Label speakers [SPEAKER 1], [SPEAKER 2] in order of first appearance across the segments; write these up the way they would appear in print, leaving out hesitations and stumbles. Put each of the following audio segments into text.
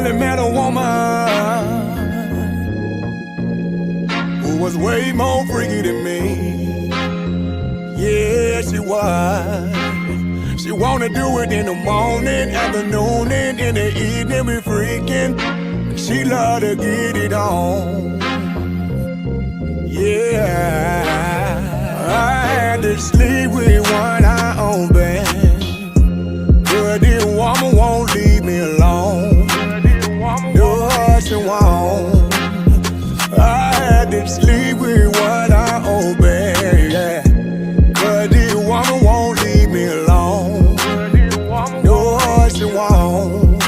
[SPEAKER 1] finally met a woman who was way more freaky than me. Yeah, she was. She wanna do it in the morning, afternoon, and in the evening we freaking. She love to get it on. Yeah, I had to sleep with one eye open, but this woman won't leave me alone. No, she won't. I had to sleep with one eye open, yeah, but this woman won't leave me alone. No, she won't.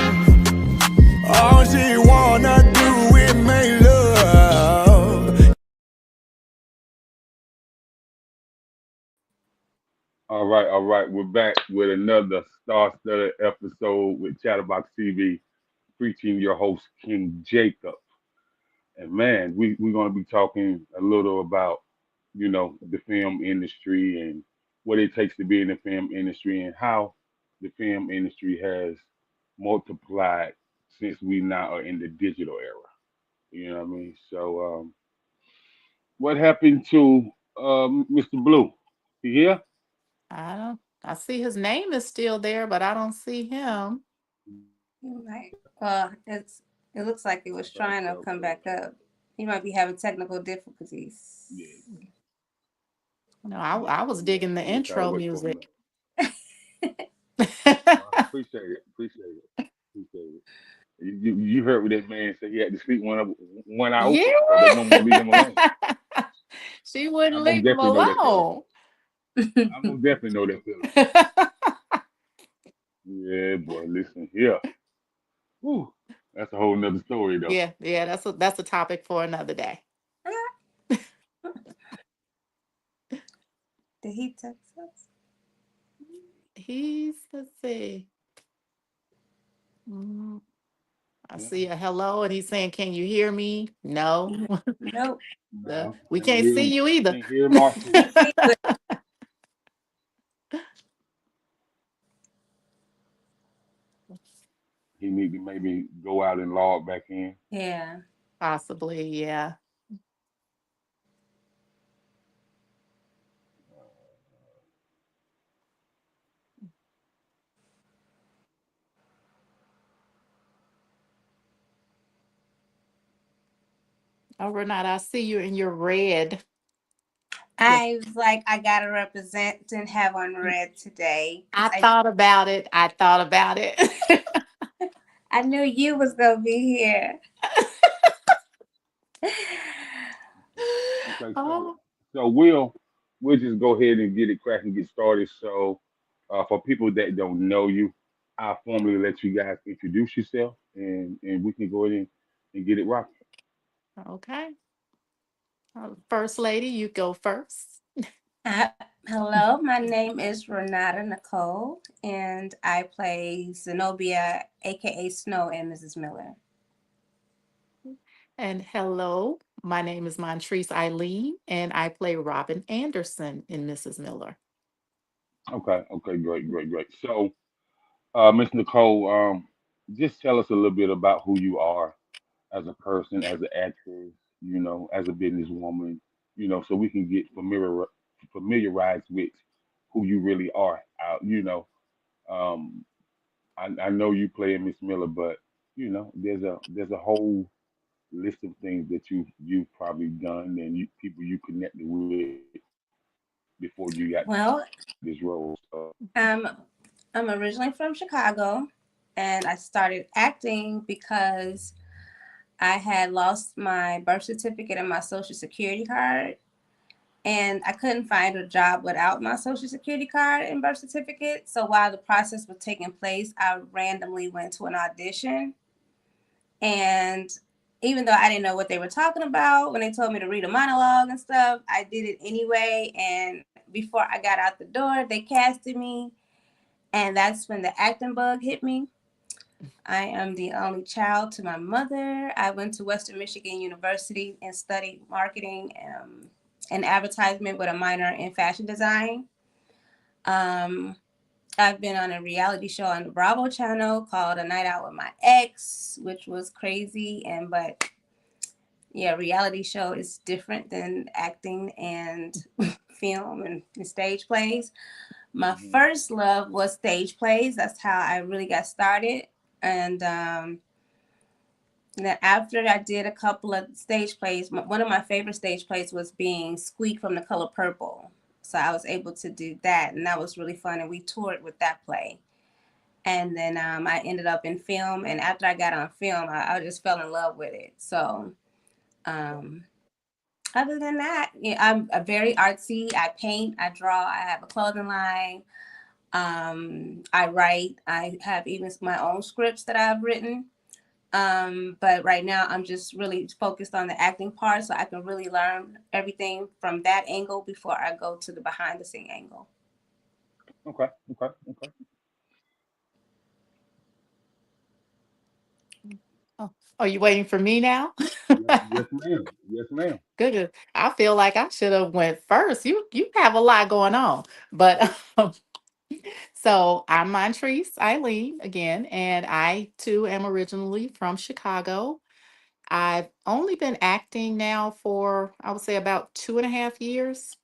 [SPEAKER 1] All she wanna do is make love.
[SPEAKER 2] All right. We're back with another star-studded episode with Chatterbox TV, featuring your host King Jacob. And man, we're gonna be talking a little about, the film industry and what it takes to be in the film industry and how the film industry has multiplied since we now are in the digital era. You know what I mean? So, what happened to Mr. Blue? He here?
[SPEAKER 3] I see his name is still there, but I don't see him.
[SPEAKER 4] He might. It looks like it was trying to come back up. He might be having technical difficulties.
[SPEAKER 2] Yeah.
[SPEAKER 3] No, I was digging the
[SPEAKER 2] We'll try to
[SPEAKER 3] intro
[SPEAKER 2] wait for him.
[SPEAKER 3] music.
[SPEAKER 2] Appreciate it. You heard what that man said. He had to sleep one eye open, so they won't leave him alone.
[SPEAKER 3] Yeah. She wouldn't
[SPEAKER 2] I'm gonna
[SPEAKER 3] leave him
[SPEAKER 2] definitely know that feeling.
[SPEAKER 3] alone.
[SPEAKER 2] I'm gonna definitely know that feeling. Yeah, boy. Listen here. Whew. That's a whole nother story, though.
[SPEAKER 3] Yeah, that's a topic for another day.
[SPEAKER 4] Did he text us?
[SPEAKER 3] Let's see. I see a hello, and he's saying, "Can you hear me?" No.
[SPEAKER 4] Nope.
[SPEAKER 2] No,
[SPEAKER 3] We can't see you either.
[SPEAKER 2] Can't hear Marshall. He need to maybe go out and log back in.
[SPEAKER 4] Yeah.
[SPEAKER 3] Possibly, yeah. Oh, Renata, I see you in your red.
[SPEAKER 4] I was like, I gotta represent and have on red today.
[SPEAKER 3] I thought about it.
[SPEAKER 4] I knew you was gonna be here.
[SPEAKER 2] Okay,
[SPEAKER 3] Oh,
[SPEAKER 2] so we'll just go ahead and get it cracking, get started. So, for people that don't know you, I'll formally let you guys introduce yourself, and we can go ahead and get it rocking.
[SPEAKER 3] okay. First lady, you go first.
[SPEAKER 4] Hello, my name is Renatta Nikole, and I play Zenobia, aka Snow, and Mrs. Miller.
[SPEAKER 3] And hello, my name is Montrice Eileen, and I play Robin Anderson in Mrs. Miller.
[SPEAKER 2] Okay, great. So, Miss Nicole, just tell us a little bit about who you are as a person, as an actress, as a businesswoman, so we can get familiarized with who you really are. Um, I know you play Miss Miller, but there's a whole list of things that you've probably done and people you connected with before you got
[SPEAKER 4] Well,
[SPEAKER 2] this role. So
[SPEAKER 4] um, I'm originally from Chicago, and I started acting because I had lost my birth certificate and my social security card, and I couldn't find a job without my social security card and birth certificate. So while the process was taking place, I randomly went to an audition. And even though I didn't know what they were talking about when they told me to read a monologue and stuff, I did it anyway. And before I got out the door, they casted me. And that's when the acting bug hit me. I am the only child to my mother. I went to Western Michigan University and studied marketing and advertisement with a minor in fashion design. Um, I've been on a reality show on the Bravo channel called A Night Out with My Ex, which was crazy. But yeah, reality show is different than acting and film and stage plays. My
[SPEAKER 2] Mm-hmm.
[SPEAKER 4] first love was stage plays. That's how I really got started. And then after I did a couple of stage plays, one of my favorite stage plays was being Squeak from The Color Purple. So I was able to do that, and that was really fun. And we toured with that play. And then I ended up in film. And after I got on film, I just fell in love with it. So other than that, yeah, I'm a very artsy. I paint, I draw, I have a clothing line. I write. I have even my own scripts that I've written. But right now I'm just really focused on the acting part so I can really learn everything from that angle before I go to the behind the scene angle.
[SPEAKER 2] Okay. Okay. Okay.
[SPEAKER 3] Oh, are you waiting for me now?
[SPEAKER 2] Yes, ma'am. Yes, ma'am.
[SPEAKER 3] Good. I feel like I should have went first. You have a lot going on. But so I'm Montrice Eileen again, and I too am originally from Chicago. I've only been acting now for, I would say, about 2.5 years.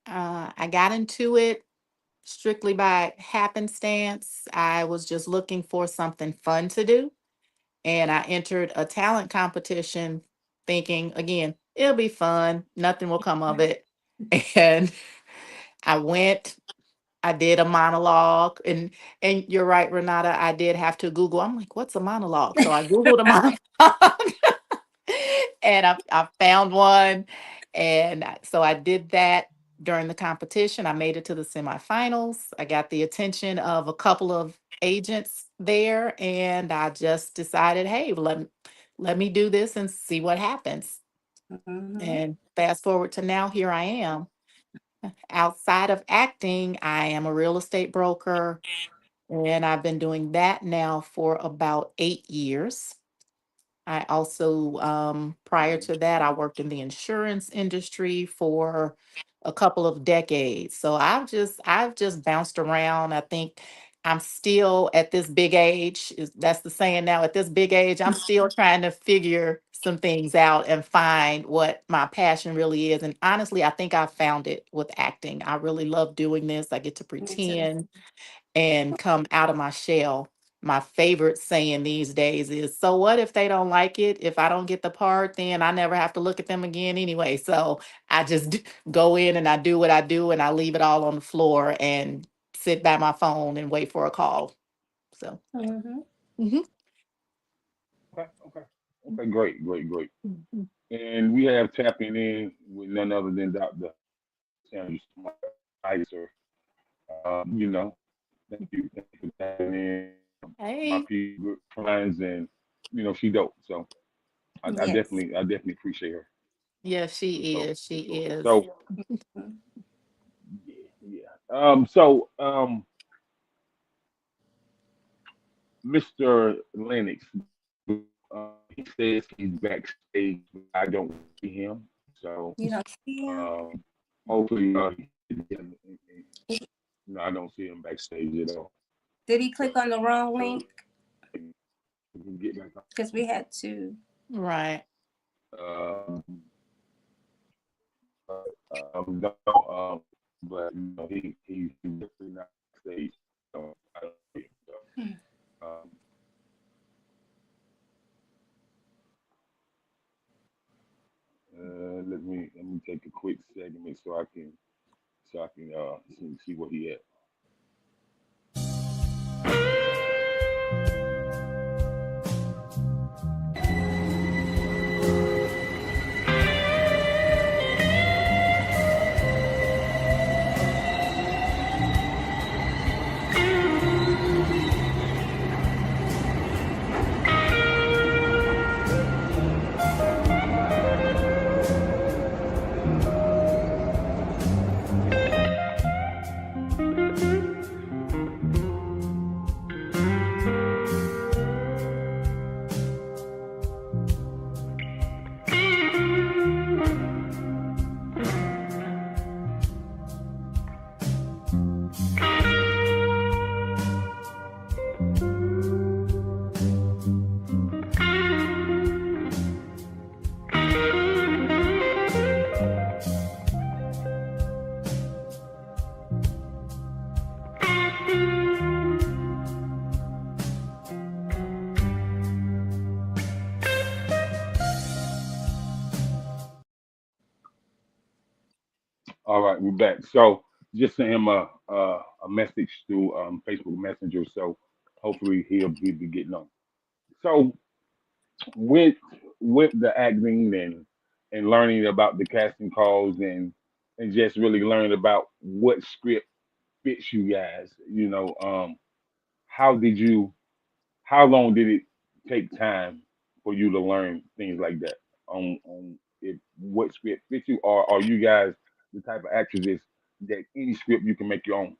[SPEAKER 3] I got into it strictly by happenstance. I was just looking for something fun to do, and I entered a talent competition thinking, again, it'll be fun, nothing will come of it. And I went, I did a monologue, and you're right, Renata, I did have to Google. I'm like, what's a monologue? So I Googled a monologue and I found one. And so I did that during the competition. I made it to the semifinals. I got the attention of a couple of agents there, and I just decided, hey, let me do this and see what happens.
[SPEAKER 4] Mm-hmm.
[SPEAKER 3] And fast forward to now, here I am. Outside of acting, I am a real estate broker, and I've been doing that now for about 8 years. I also, prior to that, I worked in the insurance industry for a couple of decades. So I've just bounced around. I think I'm still at this big age. That's the saying now. At this big age, I'm still trying to figure some things out and find what my passion really is. And honestly, I think I found it with acting. I really love doing this. I get to
[SPEAKER 4] Me too.
[SPEAKER 3] pretend and come out of my shell. My favorite saying these days is, so what if they don't like it? If I don't get the part, then I never have to look at them again anyway. So I just go in and I do what I do and I leave it all on the floor and sit by my phone and wait for a call. So,
[SPEAKER 4] Mm-hmm.
[SPEAKER 3] mhm.
[SPEAKER 2] Okay. Okay. Okay. Great. Great. Great.
[SPEAKER 3] Mhm.
[SPEAKER 2] And we have tapping in with none other than Dr. Sandra Spicer. You know, thank you for tapping in. My
[SPEAKER 3] Hey,
[SPEAKER 2] people, good friends, and she dope. So
[SPEAKER 4] Yes.
[SPEAKER 2] I definitely appreciate her.
[SPEAKER 3] yes,
[SPEAKER 2] For
[SPEAKER 3] she
[SPEAKER 2] sure.
[SPEAKER 3] is. She
[SPEAKER 2] For sure.
[SPEAKER 3] is.
[SPEAKER 2] So yeah, yeah. Mr. Lennox, he says he's backstage, but I don't see him. So
[SPEAKER 4] You don't see him?
[SPEAKER 2] um, hopefully, no, I don't see him backstage at all.
[SPEAKER 4] Did he click on the wrong link?
[SPEAKER 2] We can get back
[SPEAKER 4] Because we had to.
[SPEAKER 3] Right.
[SPEAKER 2] on. No, but he's definitely not backstage. So I don't see him. So, let me take a quick segment so I can see what he had. All right, we're back. So just sent him a message through Facebook Messenger. So hopefully he'll be getting on. So with the acting and learning about the casting calls and just really learning about what script fits you guys. How did you? How long did it take time for you to learn things like that? On if what script fits you, or are you guys the type of actresses that any script you can make your own?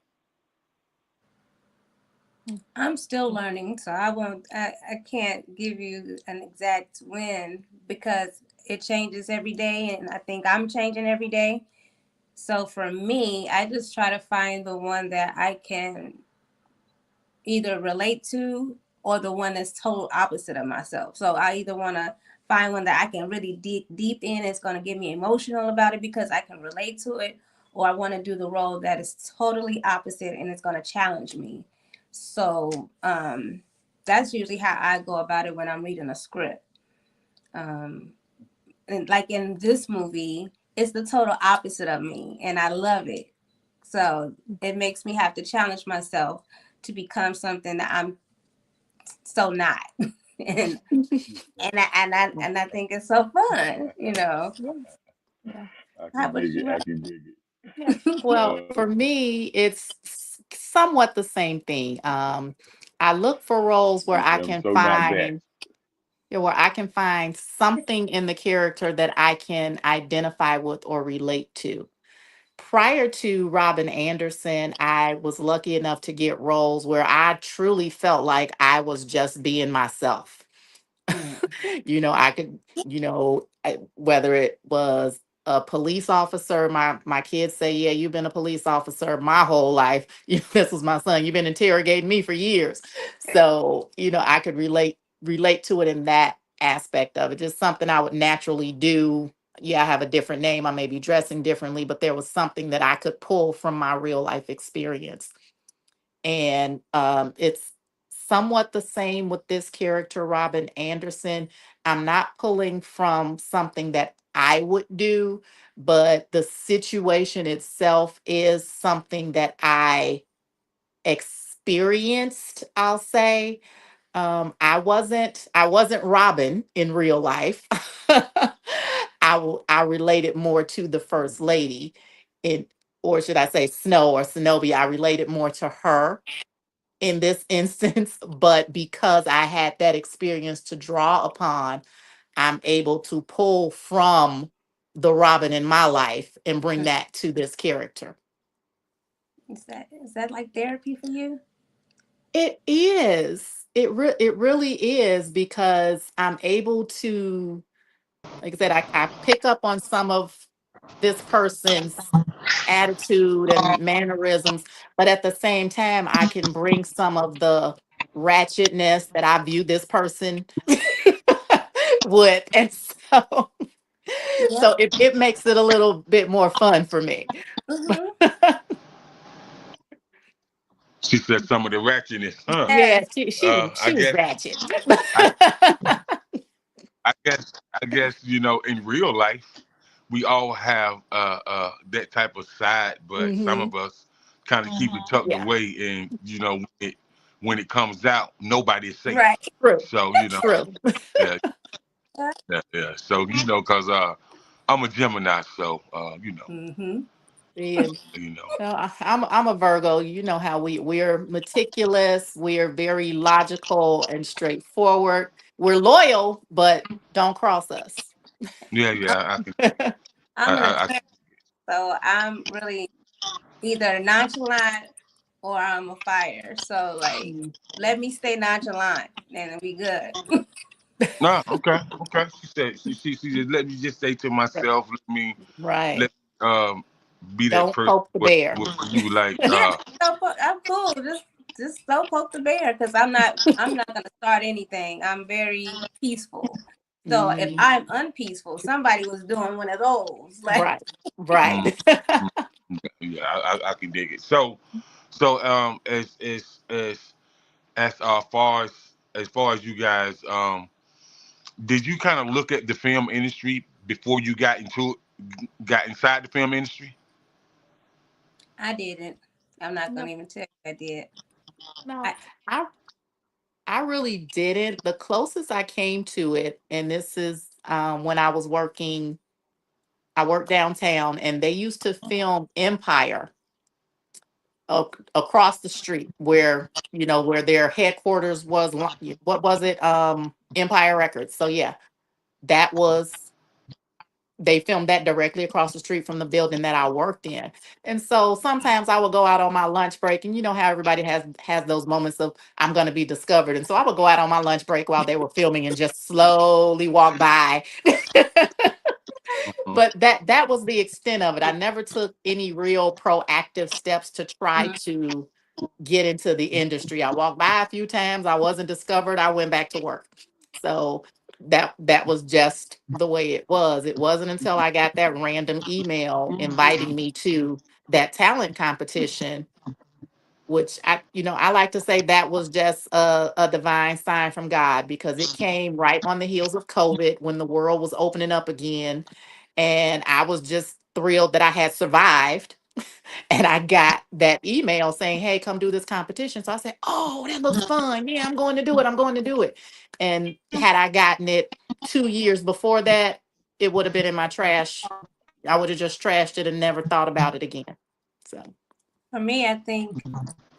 [SPEAKER 4] I'm still learning, so I won't. I can't give you an exact when because it changes every day, and I think I'm changing every day. So for me, I just try to find the one that I can either relate to or the one that's total opposite of myself. So I either want to find one that I can really deep in, it's going to get me emotional about it because I can relate to it, or I want to do the role that is totally opposite and it's going to challenge me. So that's usually how I go about it when I'm reading a script. Um, and like in this movie, it's the total opposite of me, and I love it. So it makes me have to challenge myself to become something that I'm so not. and and I think it's so fun, you know.
[SPEAKER 3] Yeah, yeah,
[SPEAKER 2] I
[SPEAKER 4] How
[SPEAKER 2] can
[SPEAKER 4] about
[SPEAKER 2] dig it.
[SPEAKER 4] you?
[SPEAKER 2] I can dig it.
[SPEAKER 3] yeah. Well,
[SPEAKER 2] Uh,
[SPEAKER 3] for me, it's somewhat the same thing. I look for roles where
[SPEAKER 2] okay,
[SPEAKER 3] I
[SPEAKER 2] I'm
[SPEAKER 3] can
[SPEAKER 2] so not that.
[SPEAKER 3] find, yeah, where I can find something in the character that I can identify with or relate to. Prior to Robin Anderson, I was lucky enough to get roles where I truly felt like I was just being myself.
[SPEAKER 4] Mm.
[SPEAKER 3] I could, whether it was a police officer, my kids say, yeah, you've been a police officer my whole life. This was my son. You've been interrogating me for years. So, I could relate to it in that aspect of it. Just something I would naturally do. Yeah, I have a different name. I may be dressing differently, but there was something that I could pull from my real life experience. And it's somewhat the same with this character, Robin Anderson. I'm not pulling from something that I would do, but the situation itself is something that I experienced, I'll say. I wasn't Robin in real life. I related more to the first lady in, or should I say Snow or Zenobia. I related more to her in this instance, but because I had that experience to draw upon, I'm able to pull from the Robin in my life and bring that to this character.
[SPEAKER 4] Is that like therapy for you?
[SPEAKER 3] It is. It really is because I'm able to, like I said, I pick up on some of this person's attitude and mannerisms, but at the same time, I can bring some of the ratchetness that I view this person with. And so,
[SPEAKER 4] Yeah.
[SPEAKER 3] so it makes it a little bit more fun for me.
[SPEAKER 4] Mm-hmm.
[SPEAKER 2] She said some of the ratchetness, huh?
[SPEAKER 3] Yeah,
[SPEAKER 4] Yes.
[SPEAKER 2] I
[SPEAKER 3] she was
[SPEAKER 2] guess,
[SPEAKER 3] ratchet.
[SPEAKER 2] I, I guess, in real life, we all have that type of side, but some
[SPEAKER 3] Hmm.
[SPEAKER 2] of us kind of keep it tucked
[SPEAKER 3] Yeah,
[SPEAKER 2] away, and when it comes out, nobody is safe.
[SPEAKER 4] Right.
[SPEAKER 3] true,
[SPEAKER 2] So
[SPEAKER 3] true.
[SPEAKER 2] yeah,
[SPEAKER 4] Yeah.
[SPEAKER 2] yeah, yeah. So cause I'm a Gemini, so
[SPEAKER 4] Mm-hmm.
[SPEAKER 3] Yeah.
[SPEAKER 2] you know,
[SPEAKER 3] No, I'm a Virgo. You know how we're meticulous. We're very logical and straightforward. We're loyal, but don't cross us.
[SPEAKER 2] yeah,
[SPEAKER 4] I'm,
[SPEAKER 2] yeah. I can,
[SPEAKER 4] I'm an
[SPEAKER 2] I
[SPEAKER 4] Aquarius, so I'm really either nonchalant or I'm a fire. So like,
[SPEAKER 3] Mm,
[SPEAKER 4] let me stay nonchalant and we good.
[SPEAKER 2] no, okay, okay. She just let me just say to myself, let
[SPEAKER 3] right.
[SPEAKER 2] um be that
[SPEAKER 3] Don't
[SPEAKER 2] person.
[SPEAKER 3] poke the
[SPEAKER 2] What
[SPEAKER 3] bear.
[SPEAKER 2] you like?
[SPEAKER 4] Yeah, I'm cool. Just don't poke the bear because I'm not gonna start anything. I'm very peaceful. So if
[SPEAKER 3] Mhm.
[SPEAKER 4] I'm unpeaceful, somebody was doing one of those. Like
[SPEAKER 3] Right.
[SPEAKER 2] Mm,
[SPEAKER 3] Right.
[SPEAKER 2] mm, yeah, I can dig it. So So as far as you guys, did you kind of look at the film industry before you got inside the film industry?
[SPEAKER 4] I didn't. I'm not
[SPEAKER 3] No,
[SPEAKER 4] gonna even tell you I did.
[SPEAKER 3] no,
[SPEAKER 4] I
[SPEAKER 3] I I really didn't. The closest I came to it, and this is when I worked downtown, and they used to film Empire across the street where where their headquarters was. What was it? Empire Records. So yeah, that was they filmed that directly across the street from the building that I worked in. And so sometimes I would go out on my lunch break, and you know how everybody has those moments of I'm going to be discovered. And so I would go out on my lunch break while they were filming and just slowly walk by.
[SPEAKER 2] Mhm.
[SPEAKER 3] But that was the extent of it. I never took any real proactive steps to try
[SPEAKER 4] mhm.
[SPEAKER 3] to get into the industry. I walked by a few times, I wasn't discovered, I went back to work. So that was just the way it was. It wasn't until I got that random email inviting me to that talent competition, which I like to say that was just a divine sign from God, because it came right on the heels of COVID when the world was opening up again. And I was just thrilled that I had survived. And I got that email saying, "Hey, come do this competition." So I said, "Oh, that looks fun. Yeah, I'm going to do it. I'm going to do it." And had I gotten it 2 years before that, it would have been in my trash. I would have just trashed it and never thought about it again. So,
[SPEAKER 4] For me, I think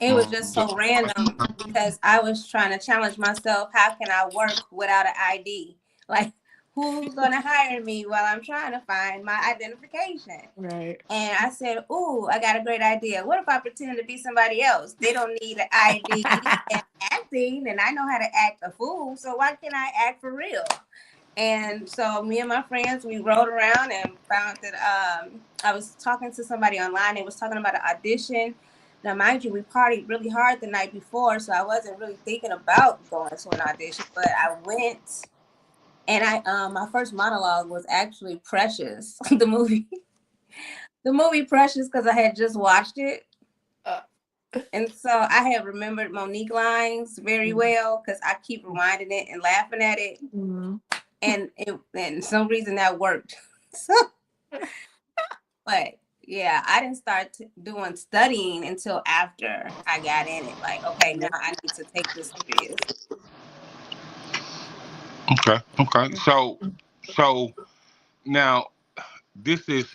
[SPEAKER 4] it was
[SPEAKER 2] Mm,
[SPEAKER 4] just so random because I was trying to challenge myself. How can I work without an ID? Like, who's gonna hire me while I'm trying to find my identification?
[SPEAKER 3] right.
[SPEAKER 4] And I said, "Ooh, I got a great idea. What if I pretend to be somebody else? They don't need an ID and acting, and I know how to act a fool. So why can't I act for real?" And so me and my friends, we rode around and found that I was talking to somebody online. They was talking about an audition. Now, mind you, we partied really hard the night before, so I wasn't really thinking about going to an audition. But I went, and I my first monologue was actually Precious, the movie, the movie Precious, because I had just watched it.
[SPEAKER 3] Uh,
[SPEAKER 4] And so I have remembered Monique lines very well because I keep rewinding it and laughing at it,
[SPEAKER 3] mhm.
[SPEAKER 4] and some reason that worked. So, but yeah, I didn't start doing studying until after I got in it. Like, okay, now I need to take this serious.
[SPEAKER 2] okay, okay. So now this is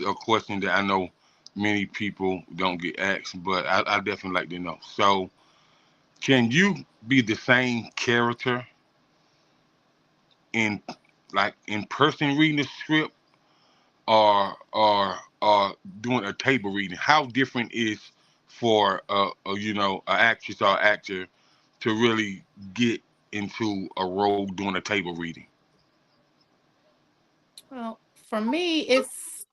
[SPEAKER 2] a question that I know many people don't get asked, but I definitely like to know. So, can you be the same character in in person reading the script, or doing a table reading? How different is for an actress or actor to really get into a role doing a table reading?
[SPEAKER 3] Well, for me, it's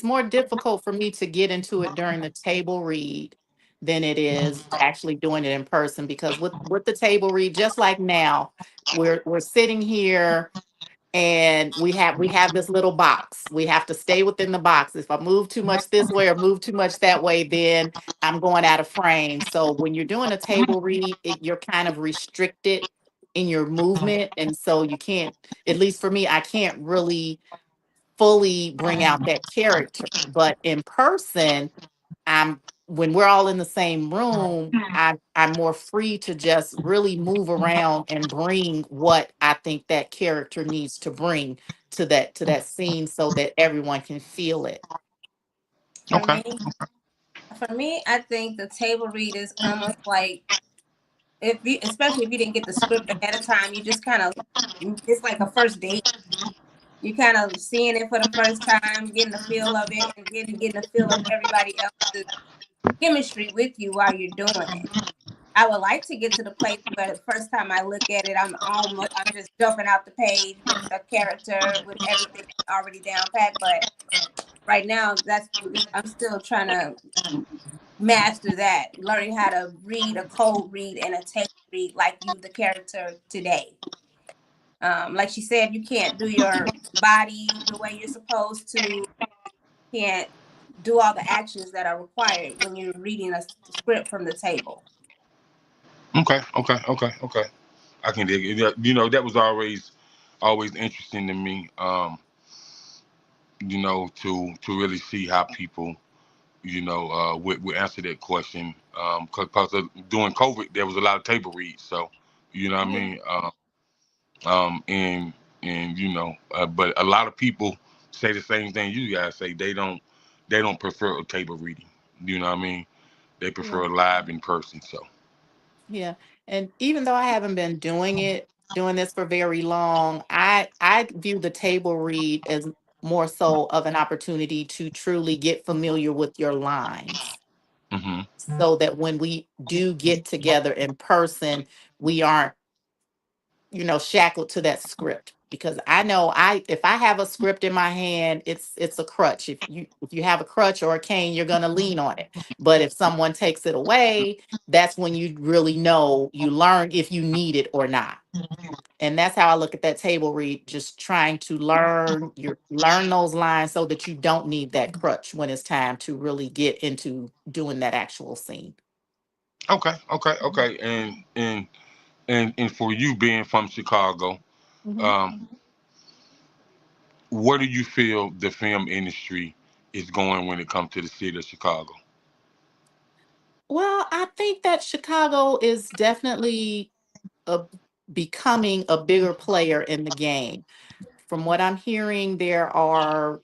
[SPEAKER 3] more difficult for me to get into it during the table read than it is actually doing it in person, because with the table read, just like now, we're sitting here and we have this little box. We have to stay within the box. If I move too much this way or move too much that way, then I'm going out of frame. So when you're doing a table read, you're kind of restricted in your movement, and so you can't. At least for me, I can't really fully bring out that character. But in person, I'm when we're all in the same room, I'm more free to just really move around and bring what I think that character needs to bring to that scene so that everyone can feel it.
[SPEAKER 4] For
[SPEAKER 2] Okay.
[SPEAKER 4] me, for me, I think the table read is almost like if you, especially if you didn't get the script ahead of time, you just kind of it's like a first date. You kind of seeing it for the first time, getting the feel of it, and getting the feel of everybody else's chemistry with you while you're doing it. I would like to get to the place where the first time I look at it, I'm just jumping out the page with the character with everything already down pat. But right now, I'm still trying to master that, learning how to read a cold read and a tape read like you, the character today. Like she said, you can't do your body the way you're supposed to. Can't do all the actions that are required when you're reading a script from the table.
[SPEAKER 2] Okay. I can dig it. You know, that was always interesting to me. You know, to really see how people, you know, would answer that question. Because during COVID, there was a lot of table reads. So, you know what I
[SPEAKER 4] Yeah.
[SPEAKER 2] mean. Um, and and you know, but a lot of people say the same thing you guys say. They don't prefer a table reading. You know what I mean? They
[SPEAKER 3] Yeah.
[SPEAKER 2] prefer live in person. So.
[SPEAKER 3] Yeah. And even though I haven't been doing this for very long, I view the table read as more so of an opportunity to truly get familiar with your lines
[SPEAKER 2] Hmm.
[SPEAKER 3] so that when we do get together in person, we aren't, shackled to that script. Because I know if I have a script in my hand, it's a crutch. If you have a crutch or a cane, you're gonna lean on it. But if someone takes it away, that's when you really know you learn if you need it or not. And that's how I look at that table read, just trying to learn those lines so that you don't need that crutch when it's time to really get into doing that actual scene.
[SPEAKER 2] Okay. And for you being from Chicago,
[SPEAKER 3] Mhm.
[SPEAKER 2] um, where do you feel the film industry is going when it comes to the city of Chicago?
[SPEAKER 3] Well, I think that Chicago is definitely a, becoming a bigger player in the game. From what I'm hearing, there's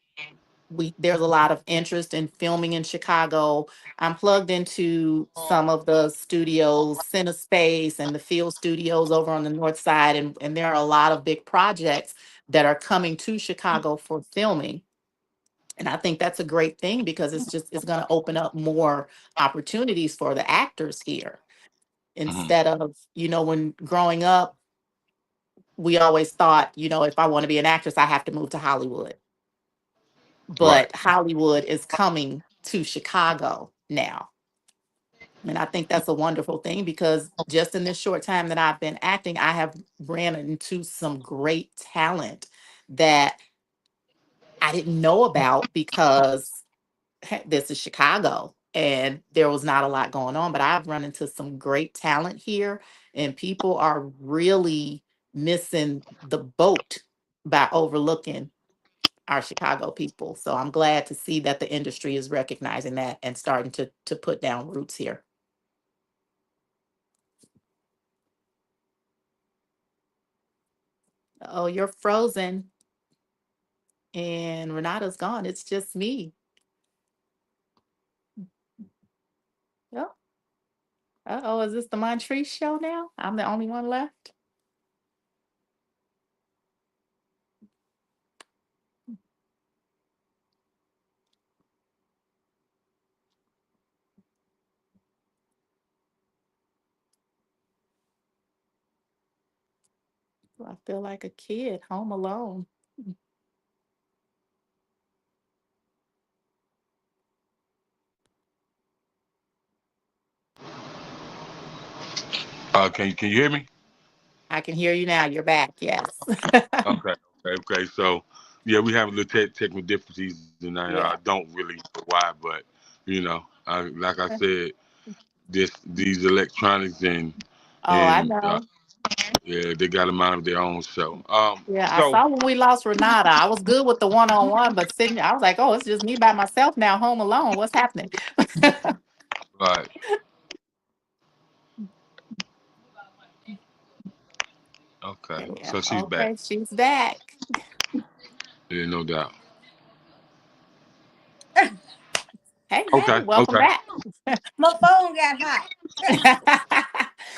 [SPEAKER 3] a lot of interest in filming in Chicago. I'm plugged into some of the studios, CineSpace and the Field Studios over on the north side, and there are a lot of big projects that are coming to Chicago for filming. And I think that's a great thing because it's going to open up more opportunities for the actors here.
[SPEAKER 2] Hmm.
[SPEAKER 3] Instead of, when growing up, we always thought, if I want to be an actress, I have to move to Hollywood.
[SPEAKER 2] Right.
[SPEAKER 3] But Hollywood is coming to Chicago now. And I think that's a wonderful thing because just in this short time that I've been acting, I have ran into some great talent that I didn't know about because this is Chicago and there was not a lot going on. But I've run into some great talent here, and people are really missing the boat by overlooking our Chicago people. So I'm glad to see that the industry is recognizing that and starting to put down roots here. Oh, you're frozen and Renata's gone. It's just me. Oh, oh, is this the Montrice show now? I'm the only one left. I feel like a kid home alone.
[SPEAKER 2] Can you hear me?
[SPEAKER 3] I can hear you now. You're back. Yes.
[SPEAKER 2] Okay. So, yeah, we have a little technical difficulties, and I
[SPEAKER 3] Yeah.
[SPEAKER 2] don't really know why, but you know, like I said, these electronics
[SPEAKER 3] Oh, I
[SPEAKER 2] and
[SPEAKER 3] know.
[SPEAKER 2] yeah, they got a mind of their own. So,
[SPEAKER 3] Yeah, I
[SPEAKER 2] so
[SPEAKER 3] saw when we lost Renata. I was good with the one-on-one, but sitting, I was like, oh, it's just me by myself now, home alone. What's happening?
[SPEAKER 2] right, okay.
[SPEAKER 3] Yeah,
[SPEAKER 2] So she's back.
[SPEAKER 3] okay, she's back.
[SPEAKER 2] Yeah, no doubt.
[SPEAKER 3] Hey, hey,
[SPEAKER 2] Okay,
[SPEAKER 3] welcome
[SPEAKER 2] okay.
[SPEAKER 3] back.
[SPEAKER 4] My phone got hot.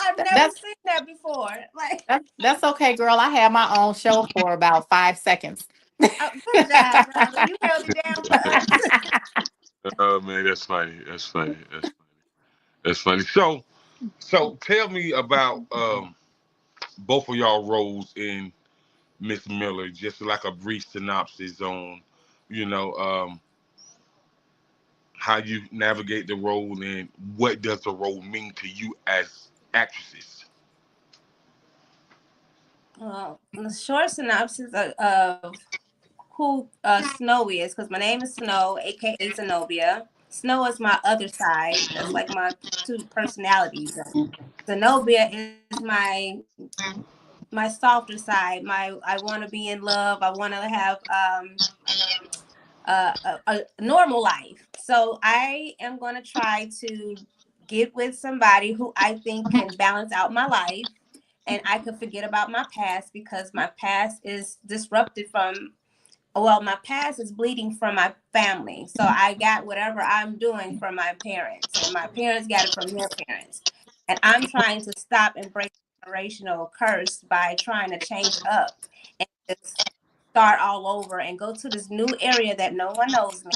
[SPEAKER 4] I've never
[SPEAKER 3] That's
[SPEAKER 4] seen that before. Like,
[SPEAKER 3] that's okay, girl. I had my own show for about 5 seconds.
[SPEAKER 4] oh, good job, brother. You held it down for us.
[SPEAKER 2] Oh man, that's funny. That's funny. So tell me about both of y'all roles in Miss Miller, just like a brief synopsis on, you know, how you navigate the role and what does the role mean to you as actresses.
[SPEAKER 4] Well, the short synopsis of who Snow is, because my name is Snow, aka Zenobia. Snow is my other side. That's like my two personalities. Zenobia is my softer side. I want to be in love. I want to have a normal life. So I am going to try to get with somebody who I think can balance out my life, and I could forget about my past, because my past is disrupted from, well, my past is bleeding from my family. So I got whatever I'm doing from my parents, and my parents got it from their parents. And I'm trying to stop and break the generational curse by trying to change up and just start all over and go to this new area that no one knows me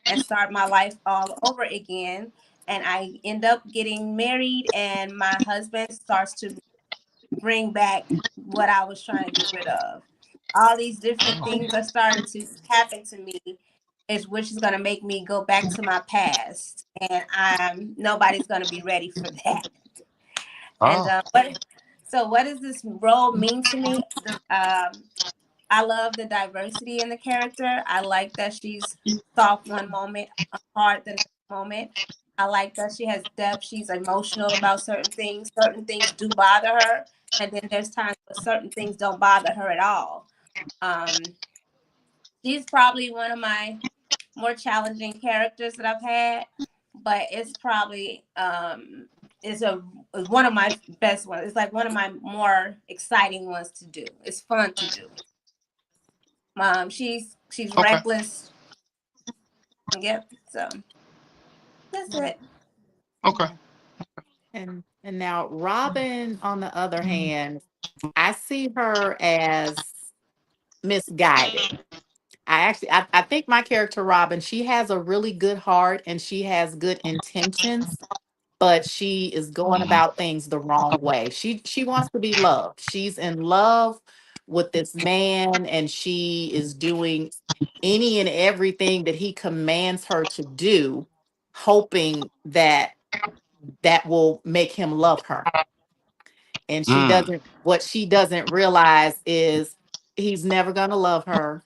[SPEAKER 4] and start my life all over again. And I end up getting married, and my husband starts to bring back what I was trying to get rid of. All these different things are starting to happen to me, is which is going to make me go back to my past, and nobody's going to be ready for that. And what does this role mean to me? I love the diversity in the character. I like that she's soft one moment, hard the next moment. I like that she has depth. She's emotional about certain things. Certain things do bother her, and then there's times where certain things don't bother her at all. Um, she's probably one of my more challenging characters that I've had, but it's probably it's one of my best ones. It's like one of my more exciting ones to do. It's fun to do. She's
[SPEAKER 5] Okay.
[SPEAKER 4] reckless. Yep. So that's it.
[SPEAKER 5] Okay.
[SPEAKER 3] And now Robin, on the other hand, I see her as misguided. I think my character Robin, she has a really good heart and she has good intentions, but she is going
[SPEAKER 5] Mhm.
[SPEAKER 3] about things the wrong way. She wants to be loved. She's in love with this man, and she is doing any and everything that he commands her to do, hoping that that will make him love her. And
[SPEAKER 5] Mm.
[SPEAKER 3] what she doesn't realize is he's never going to love her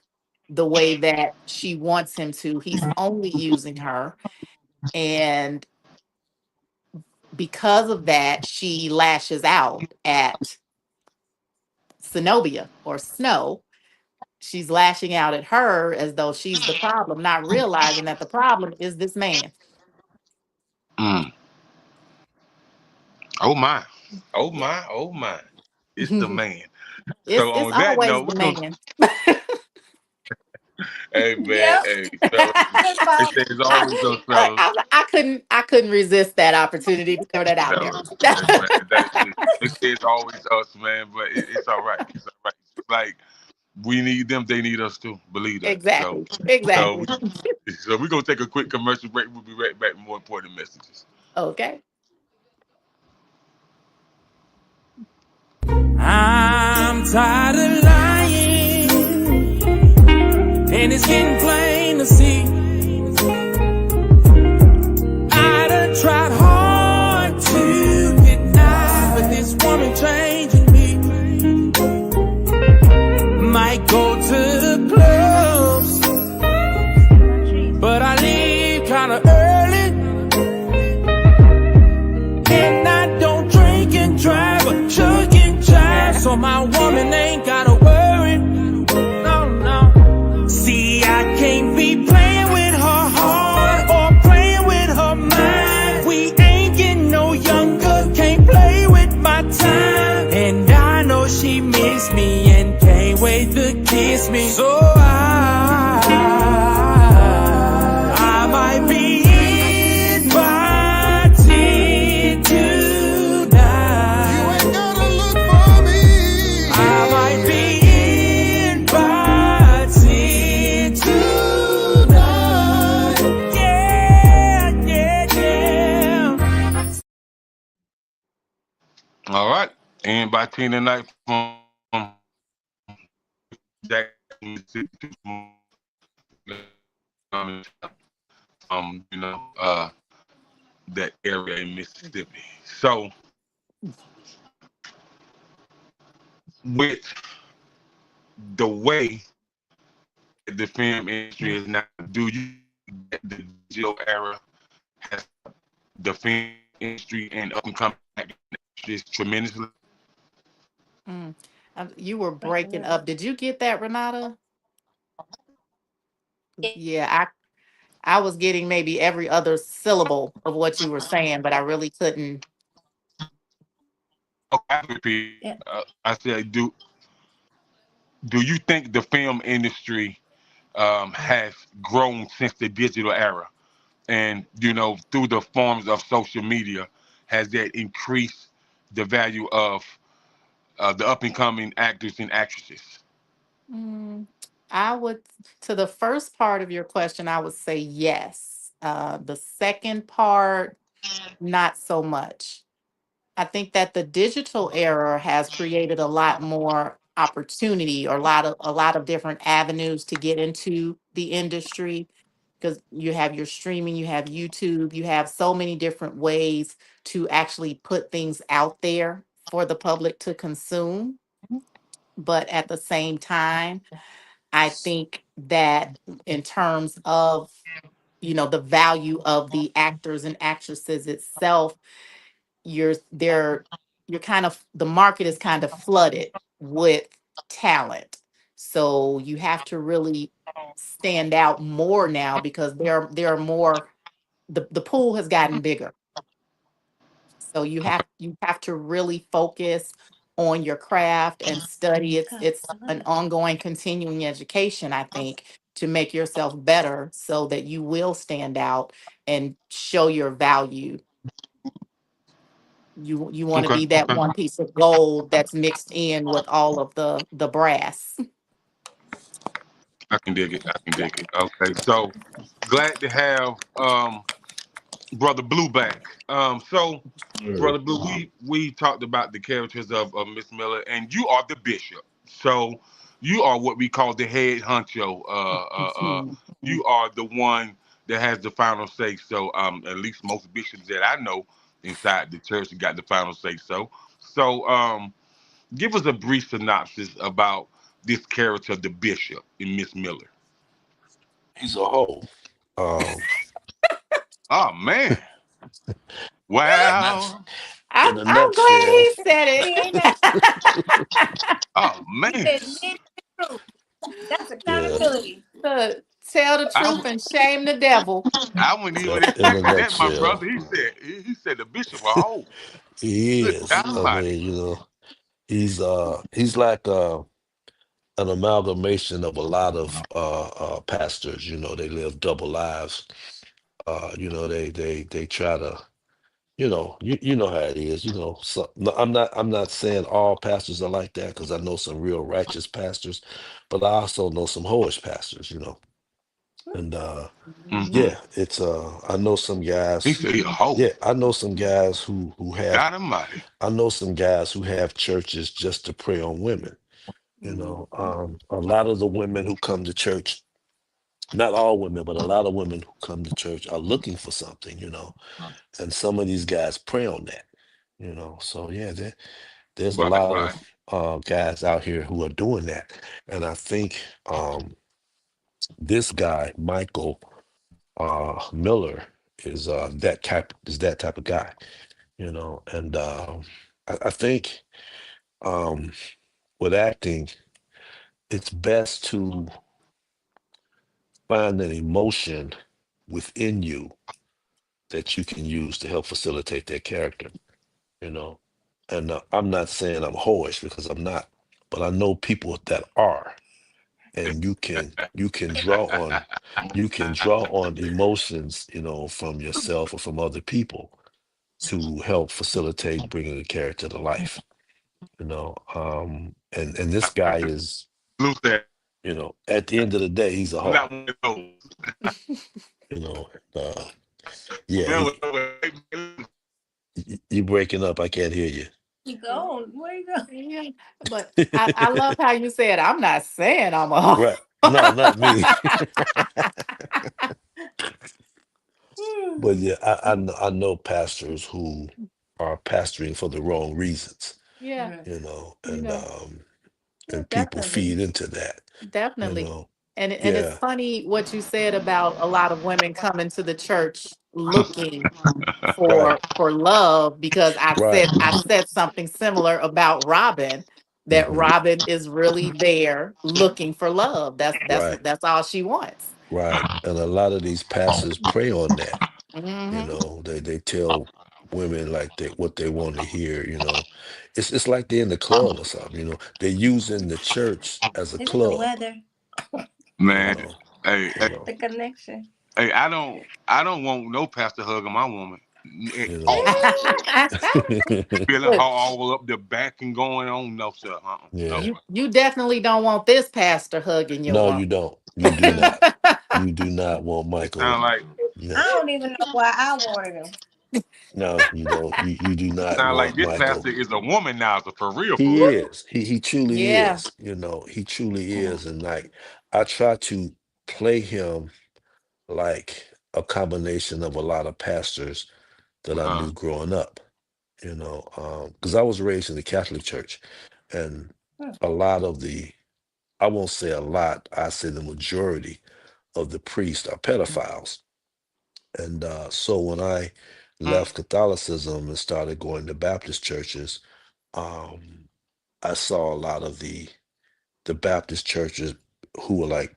[SPEAKER 3] the way that she wants him to. He's only using her. And because of that, she lashes out at Zenobia or Snow. She's lashing out at her as though she's the problem, not realizing that the problem is this man.
[SPEAKER 5] Mm. Oh my. Oh my. Oh my. It's the man. So
[SPEAKER 3] It's
[SPEAKER 5] on that
[SPEAKER 3] always
[SPEAKER 5] note,
[SPEAKER 3] the
[SPEAKER 5] we're gonna
[SPEAKER 3] man.
[SPEAKER 5] hey man,
[SPEAKER 4] Yep.
[SPEAKER 5] hey fellas.
[SPEAKER 4] His
[SPEAKER 5] They
[SPEAKER 4] fault.
[SPEAKER 5] say it's always those fellas.
[SPEAKER 3] I couldn't resist that opportunity to throw that out there.
[SPEAKER 5] Fellas. Hey, man, they say it's always us, man, but it's all right. It's all right. It's like we need them, they need us too. Believe that. So
[SPEAKER 3] Exactly.
[SPEAKER 5] so
[SPEAKER 3] Exactly.
[SPEAKER 5] so we're gonna take a quick commercial break. We'll be right back with more important messages.
[SPEAKER 3] Okay.
[SPEAKER 1] I'm tired of lying, and it's getting plain to see. I done tried hard to deny, but this woman changing me. Might go to the clubs, but I leave kinda early, and I don't drink and drive, but chug and jive, so my woman ain't gotta worry. No, no. See, I can't be playing with her heart or playing with her mind. We ain't getting no younger, can't play with my time. And I know she miss me and can't wait to kiss me. So I might be invited tonight. You ain't gotta look for me. I might be invited tonight. Yeah, yeah, yeah.
[SPEAKER 5] All right. And by Tina Knight from Jackson, you know, that area in Mississippi. So with the way the film industry is now, do you think that the digital era has the film industry and up and coming actors tremendously?
[SPEAKER 3] Mm. You were breaking up. Did you get that, Renata? Yeah, I was getting maybe every other syllable of what you were saying, but I really couldn't.
[SPEAKER 5] Okay, I repeat.
[SPEAKER 4] Yeah.
[SPEAKER 5] I said, do you think the film industry has grown since the digital era? And through the forms of social media, has that increased the value of the up and coming actors and actresses?
[SPEAKER 3] Mm, I would, to the first part of your question, I would say yes. The second part, not so much. I think that the digital era has created a lot more opportunity, or a lot of different avenues to get into the industry, because you have your streaming, you have YouTube, you have so many different ways to actually put things out there for the public to consume. But at the same time, I think that in terms of, the value of the actors and actresses itself, you're there, you're kind of, the market is kind of flooded with talent. So you have to really stand out more now, because there are more, the pool has gotten bigger. So you have to really focus on your craft and study. It's an ongoing continuing education, I think, to make yourself better so that you will stand out and show your value. You want to
[SPEAKER 5] Okay,
[SPEAKER 3] be that
[SPEAKER 5] okay.
[SPEAKER 3] one piece of gold that's mixed in with all of the brass.
[SPEAKER 5] I can dig it. I can dig it. Okay, so glad to have Brother Blue back. So
[SPEAKER 6] Yeah.
[SPEAKER 5] Brother Blue, we talked about the characters of Miss Miller, and you are the bishop. So you are what we call the head honcho.
[SPEAKER 3] Mhm.
[SPEAKER 5] You are the one that has the final say. So at least most bishops that I know inside the church got the final say. So give us a brief synopsis about this character, the bishop, in Miss Miller.
[SPEAKER 6] He's a hoe. Um,
[SPEAKER 5] Oh man!
[SPEAKER 6] in a nut,
[SPEAKER 5] Wow!
[SPEAKER 3] I'm
[SPEAKER 6] in a
[SPEAKER 3] I'm glad
[SPEAKER 6] nutshell,
[SPEAKER 3] he said
[SPEAKER 4] See, now
[SPEAKER 3] it.
[SPEAKER 5] Oh
[SPEAKER 4] he
[SPEAKER 5] man!
[SPEAKER 4] said, "Man, the truth. That's
[SPEAKER 6] yeah,
[SPEAKER 4] accountability."
[SPEAKER 3] To tell the
[SPEAKER 5] I
[SPEAKER 3] truth and shame the devil.
[SPEAKER 5] I wasn't even
[SPEAKER 6] yep, in a
[SPEAKER 5] expecting that, my brother.
[SPEAKER 6] nutshell,
[SPEAKER 5] He said the bishop a hoe.
[SPEAKER 6] he
[SPEAKER 5] Good
[SPEAKER 6] is.
[SPEAKER 5] God
[SPEAKER 6] I
[SPEAKER 5] Almighty.
[SPEAKER 6] mean, he's like an amalgamation of a lot of pastors. They live double lives. They try to. You know how it is. So no, I'm not saying all pastors are like that, because I know some real righteous pastors, but I also know some whorish pastors. And
[SPEAKER 5] Hmm.
[SPEAKER 3] Mhm.
[SPEAKER 6] yeah, it's I know some
[SPEAKER 5] He
[SPEAKER 6] guys.
[SPEAKER 5] said he a hoe.
[SPEAKER 6] Yeah, I know some guys who have
[SPEAKER 5] God Almighty.
[SPEAKER 6] I know some guys who have churches just to prey on women.
[SPEAKER 3] Mhm.
[SPEAKER 6] A lot of the women who come to church, not all women, but a lot of women who come to church are looking for something. And some of these guys prey on that. So yeah, there's a
[SPEAKER 5] Right,
[SPEAKER 6] lot
[SPEAKER 5] right.
[SPEAKER 6] of guys out here who are doing that. And I think this guy, Michael Miller, is that type of guy. And I think um, with acting, it's best to find an emotion within you that you can use to help facilitate that character. You know, and I'm not saying I'm whorish, because I'm not, but I know people that are, and you can draw on emotions, from yourself or from other people to help facilitate bringing the character to life. And this guy is,
[SPEAKER 5] Blue said,
[SPEAKER 6] at the end of the day, he's a
[SPEAKER 5] I'm
[SPEAKER 6] hoe.
[SPEAKER 5] not one of those.
[SPEAKER 6] You know, yeah,
[SPEAKER 5] Man, wait,
[SPEAKER 6] you breaking up. I can't hear you.
[SPEAKER 4] You go. Where you go?
[SPEAKER 3] Yeah, but I love how you said, I'm not saying I'm a
[SPEAKER 6] Right? No, not me. But yeah, I know pastors who are pastoring for the wrong reasons.
[SPEAKER 3] yeah,
[SPEAKER 6] You know,
[SPEAKER 3] you
[SPEAKER 6] and
[SPEAKER 3] know,
[SPEAKER 6] um,
[SPEAKER 4] Yeah,
[SPEAKER 6] and people
[SPEAKER 4] definitely.
[SPEAKER 6] feed into that. You
[SPEAKER 3] definitely.
[SPEAKER 6] know.
[SPEAKER 3] And it's
[SPEAKER 6] Yeah,
[SPEAKER 3] funny what you said about a lot of women coming to the church looking
[SPEAKER 6] right,
[SPEAKER 3] for love, because
[SPEAKER 6] right.
[SPEAKER 3] I've said something similar about Robin, that
[SPEAKER 6] Hmm.
[SPEAKER 3] Robin is really there looking for love.
[SPEAKER 6] Right,
[SPEAKER 3] That's all she wants.
[SPEAKER 6] right. And a lot of these pastors prey on that. You
[SPEAKER 3] Hmm.
[SPEAKER 6] know, they tell women like what they want to hear. You know, it's like they're in the club or something. You know, they're using the church as a
[SPEAKER 4] It's the
[SPEAKER 6] club.
[SPEAKER 4] weather,
[SPEAKER 6] You
[SPEAKER 5] Man,
[SPEAKER 6] know,
[SPEAKER 5] hey,
[SPEAKER 6] you
[SPEAKER 5] hey,
[SPEAKER 6] know,
[SPEAKER 4] the connection.
[SPEAKER 5] hey, I don't want no pastor hugging my woman at
[SPEAKER 6] you know.
[SPEAKER 5] all. Feeling
[SPEAKER 3] Look,
[SPEAKER 5] all up the back and going on. No, sir. No.
[SPEAKER 6] Yeah.
[SPEAKER 3] you definitely don't want this pastor hugging your
[SPEAKER 6] No, you
[SPEAKER 3] woman.
[SPEAKER 6] don't. You do
[SPEAKER 4] Mm.
[SPEAKER 6] not. You do not want
[SPEAKER 5] It
[SPEAKER 6] Michael.
[SPEAKER 5] sound like
[SPEAKER 6] No,
[SPEAKER 4] I don't even know why I wanted him.
[SPEAKER 6] no, you don't. You do not
[SPEAKER 5] sound like
[SPEAKER 6] want
[SPEAKER 5] this
[SPEAKER 6] Michael.
[SPEAKER 5] pastor is a womanizer for real, for
[SPEAKER 6] He
[SPEAKER 5] real.
[SPEAKER 6] is. He truly
[SPEAKER 3] Yeah.
[SPEAKER 6] is. You know, he truly is. And like I try to play him like a combination of a lot of pastors that I
[SPEAKER 5] Uh,
[SPEAKER 6] knew growing up. You know, because I was raised in the Catholic Church, and
[SPEAKER 4] Hmm.
[SPEAKER 6] a lot of I won't say a lot, I say the majority of the priests are pedophiles. And so when I left Catholicism and started going to Baptist churches, um, I saw a lot of the Baptist churches who were like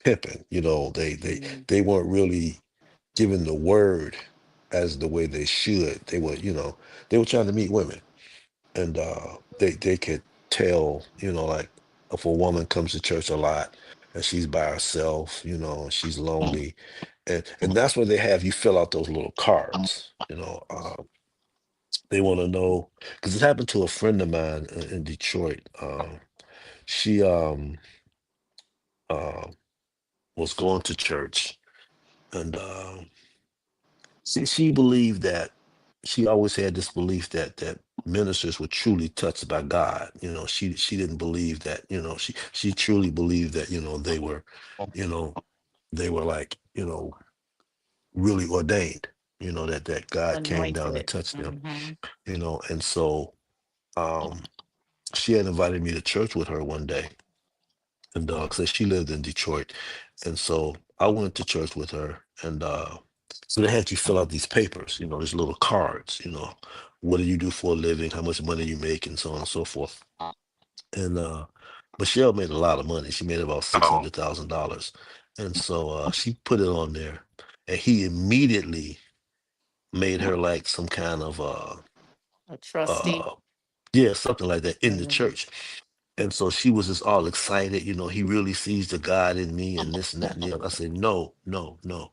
[SPEAKER 6] pimping. You know,
[SPEAKER 3] Mm.
[SPEAKER 6] they weren't really giving the word as the way they should. They were, you know, they were trying to meet women, and they could tell, you know, like if a woman comes to church a lot and she's by herself, you know, she's lonely, and that's where they have you fill out those little cards. You know, they want to know because it happened to a friend of mine in Detroit. She uh, was going to church, and she believed that she always had this belief that ministers were truly touched by God. You know, she didn't believe that. You know, she truly believed that, you know, you know, they were like, you know, really ordained. You know, that God came down and
[SPEAKER 3] Anointed.
[SPEAKER 6] touched them.
[SPEAKER 3] Hmm.
[SPEAKER 6] You know, and so um, she had invited me to church with her one day, and because she lived in Detroit, and so I went to church with her, and so they had you fill out these papers, you know, these little cards, you know, what do you do for a living, how much money you make, and so on and so forth. And Michelle made a lot of money. She made about $600,000, and so she put it on there, and he immediately made her like some kind of
[SPEAKER 3] A trustee.
[SPEAKER 6] uh, yeah, something like that in the
[SPEAKER 3] Hmm.
[SPEAKER 6] church. And so she was just all excited, you know, he really sees the God in me and this and that and the other. I said, no, no, no.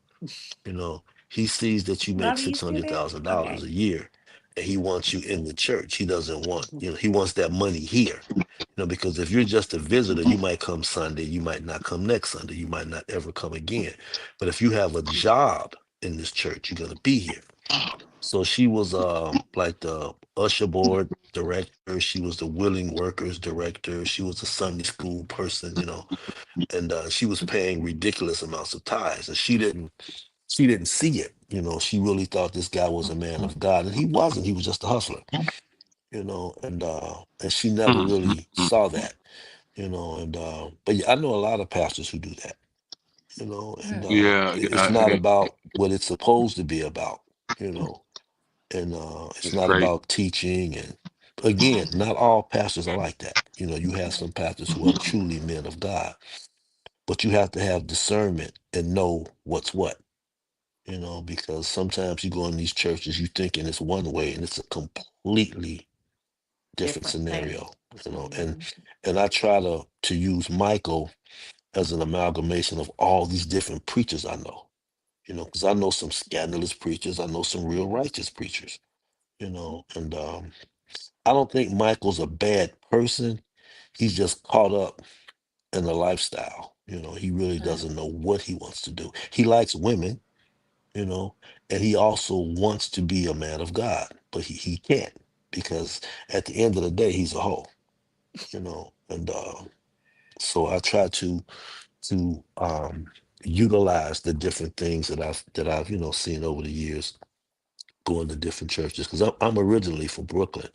[SPEAKER 6] You know, he sees that you make
[SPEAKER 4] Robbie, you
[SPEAKER 6] six
[SPEAKER 4] still
[SPEAKER 6] hundred
[SPEAKER 4] there?
[SPEAKER 6] thousand dollars
[SPEAKER 4] Okay.
[SPEAKER 6] a year, and he wants you in the church. He doesn't want, you know, he wants that money here. You know, because if you're just a visitor, you might come Sunday, you might not come next Sunday, you might not ever come again. But if you have a job in this church, you're gonna be here. So she was like the usher board director, she was the willing workers director, she was a Sunday school person, you know, and she was paying ridiculous amounts of tithes, and she didn't see it. You know, she really thought this guy was a man of God, and he wasn't. He was just a hustler. You know, and she never really saw that. You know, and but yeah, I know a lot of pastors who do that. You know, and
[SPEAKER 4] Hmm.
[SPEAKER 5] Yeah,
[SPEAKER 6] it's
[SPEAKER 5] yeah,
[SPEAKER 6] not about what it's supposed to be about. You know, and it's
[SPEAKER 5] it's
[SPEAKER 6] not
[SPEAKER 5] crazy.
[SPEAKER 6] about teaching. And again, not all pastors are like that. You know, you have some pastors who are truly men of God, but you have to have discernment and know what's what. You know, because sometimes you go in these churches, you thinking it's one way and it's a completely different
[SPEAKER 3] Different thing.
[SPEAKER 6] scenario, you know. And
[SPEAKER 3] Hmm.
[SPEAKER 6] I try to use Michael as an amalgamation of all these different preachers I know, you know, because I know some scandalous preachers, I know some real righteous preachers, you know, and I don't think Michael's a bad person. He's just caught up in the lifestyle. You know, he really
[SPEAKER 4] Hmm.
[SPEAKER 6] doesn't know what he wants to do. He likes women, you know, and he also wants to be a man of God, but he can't because at the end of the day, he's a hoe, you know. And so I try to utilize the different things that I've you know seen over the years going to different churches because I'm originally from Brooklyn,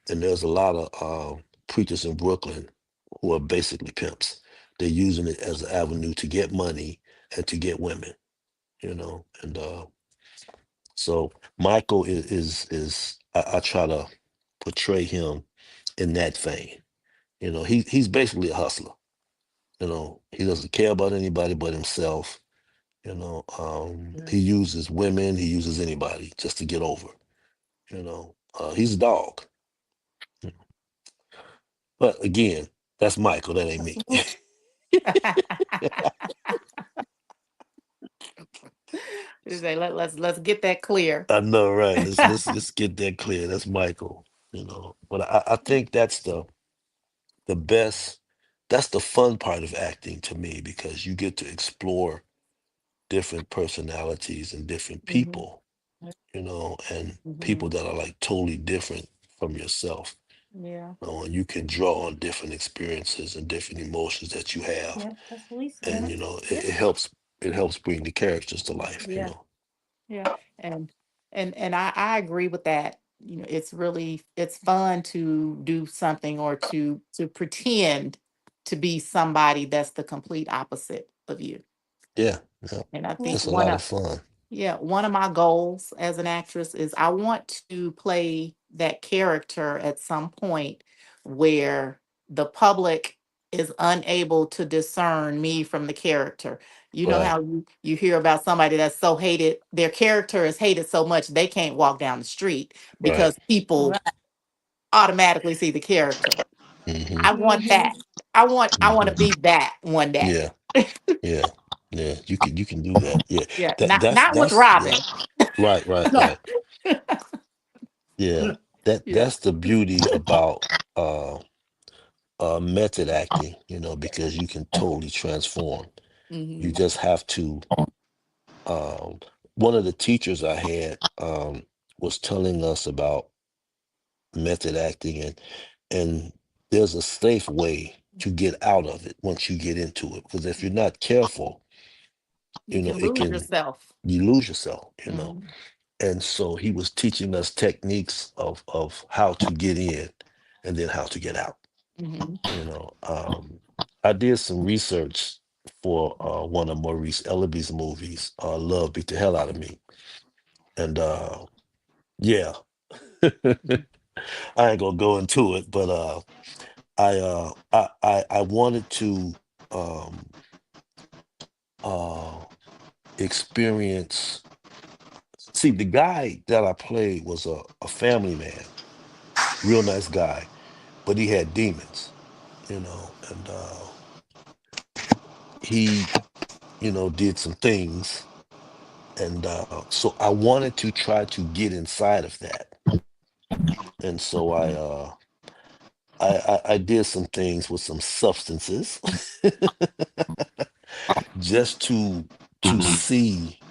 [SPEAKER 6] and there's a lot of preachers in Brooklyn who are basically pimps. they're using it as an avenue to get money and to get women, and so Michael is I try to portray him in that vein. He's basically a hustler. He doesn't care about anybody but himself. He uses women, he uses anybody just to get over. He's a dog. you know. But again, that's Michael. That ain't me.
[SPEAKER 3] You say, let's get that clear.
[SPEAKER 6] I know, right? Let's get that clear. That's Michael. But I think that's the best. That's the fun part of acting to me because you get to explore different personalities and different
[SPEAKER 3] Hmm.
[SPEAKER 6] people. And people
[SPEAKER 3] Hmm.
[SPEAKER 6] that are like totally different from yourself.
[SPEAKER 3] Yeah.
[SPEAKER 6] And you can draw on different experiences and different emotions that you have,
[SPEAKER 4] Yep, that's what we
[SPEAKER 6] and
[SPEAKER 4] said.
[SPEAKER 6] it helps bring the characters to life.
[SPEAKER 3] Yeah. Yeah, and I agree with that. It's fun to do something or to pretend to be somebody that's the complete opposite of you.
[SPEAKER 6] Yeah, yeah,
[SPEAKER 3] And I
[SPEAKER 4] Yeah.
[SPEAKER 3] think
[SPEAKER 6] it's a lot of fun.
[SPEAKER 3] one of my goals as an actress is I want to play that character at some point where the public is unable to discern me from the character. You know
[SPEAKER 6] Right,
[SPEAKER 3] how you hear about somebody that's so hated, their character is hated so much they can't walk down the street
[SPEAKER 6] right.
[SPEAKER 3] because people
[SPEAKER 4] Right.
[SPEAKER 3] automatically see the character.
[SPEAKER 6] Hmm.
[SPEAKER 3] I want
[SPEAKER 4] Mm-hmm.
[SPEAKER 3] that. I want to
[SPEAKER 6] Hmm.
[SPEAKER 3] be that one day.
[SPEAKER 6] Yeah, yeah, yeah. You can do that. Yeah,
[SPEAKER 3] Yeah,
[SPEAKER 6] that that's
[SPEAKER 3] not with
[SPEAKER 6] that's yeah.
[SPEAKER 3] Robin.
[SPEAKER 6] Right, right,
[SPEAKER 4] No.
[SPEAKER 6] right. Yeah,
[SPEAKER 3] Yeah.
[SPEAKER 6] that's the beauty about uh method acting. Because you can totally transform. You
[SPEAKER 3] Hmm.
[SPEAKER 6] just have to. Um, One of the teachers I had was telling us about method acting, and there's a safe way to get out of it once you get into it. Because if you're not careful,
[SPEAKER 3] You can
[SPEAKER 6] it
[SPEAKER 3] lose
[SPEAKER 6] can
[SPEAKER 3] yourself.
[SPEAKER 6] you lose yourself.
[SPEAKER 3] Hmm.
[SPEAKER 6] And so he was teaching us techniques of how to get in and then how to get out.
[SPEAKER 3] Hmm.
[SPEAKER 6] I did some research for one of Maurice Ellaby's movies, Love Beat the Hell Out of Me. And yeah, I ain't gonna go into it, but I wanted to um uh experience. See, the guy that I played was a family man, real nice guy, but he had demons, and he, did some things, and so I wanted to try to get inside of that, and so I did some things with some substances just to see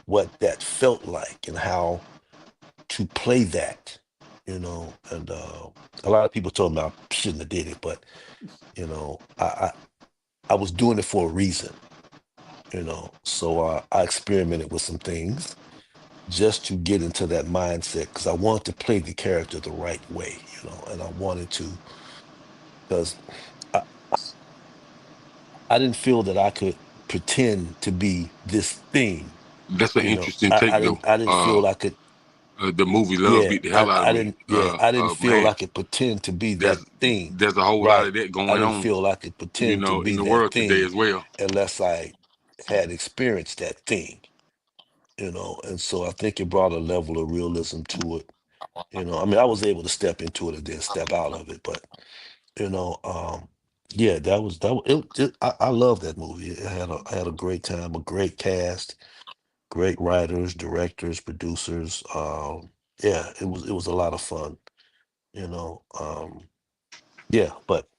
[SPEAKER 6] what that felt like and how to play that, and a lot of people told me I shouldn't have did it, but I was doing it for a reason, so I experimented with some things just to get into that mindset because I wanted to play the character the right way, and I wanted to because I, I didn't feel that I could pretend to be this thing.
[SPEAKER 5] That's an interesting
[SPEAKER 6] I,
[SPEAKER 5] take,
[SPEAKER 6] I
[SPEAKER 5] though.
[SPEAKER 6] didn't I didn't feel I could.
[SPEAKER 5] The movie Love
[SPEAKER 6] Yeah,
[SPEAKER 5] beat the hell
[SPEAKER 6] I,
[SPEAKER 5] out of
[SPEAKER 6] I
[SPEAKER 5] me.
[SPEAKER 6] didn't. Yeah, I didn't feel
[SPEAKER 5] Man,
[SPEAKER 6] I could pretend to be
[SPEAKER 5] there's
[SPEAKER 6] that thing.
[SPEAKER 5] there's a whole lot
[SPEAKER 6] Right.
[SPEAKER 5] of that
[SPEAKER 6] I
[SPEAKER 5] going
[SPEAKER 6] didn't
[SPEAKER 5] on,
[SPEAKER 6] feel I could pretend to
[SPEAKER 5] in
[SPEAKER 6] be
[SPEAKER 5] the
[SPEAKER 6] that
[SPEAKER 5] world today
[SPEAKER 6] thing
[SPEAKER 5] as well.
[SPEAKER 6] unless I had experienced that thing. And so I think it brought a level of realism to it. I mean, I was able to step into it and then step out of it, but you know, um, yeah, I love that movie. I had a great time, a great cast, great writers, directors, producers. Yeah, it was a lot of fun. You know, yeah, but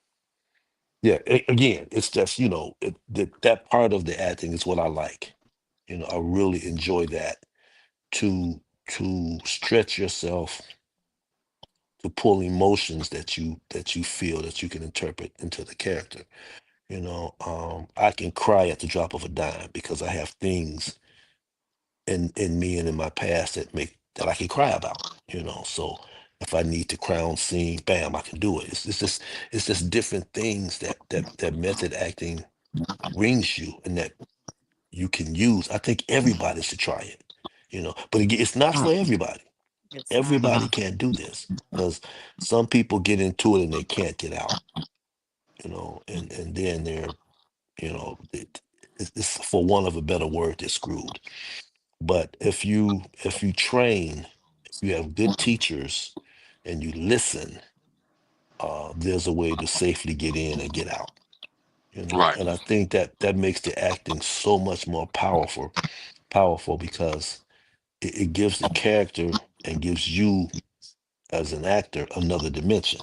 [SPEAKER 6] yeah, again, it's just that part of the acting is what I like. I really enjoy that to stretch yourself to pull emotions that you feel that you can interpret into the character. I can cry at the drop of a dime because I have things in me and in my past that I can cry about. So If I need to crown scene, bam, I can do it. It's just different things that method acting brings you and that you can use. I think everybody should try it, But again, it's not for everybody.
[SPEAKER 3] It's not.
[SPEAKER 6] Everybody can't do this because some people get into it and they can't get out, and then they're, it's for want of a better word, they're screwed. But if you train, if you have good teachers and you listen, there's a way to safely get in and get out.
[SPEAKER 5] Right.
[SPEAKER 6] And I think that makes the acting so much more powerful because it gives the character and gives you as an actor another dimension,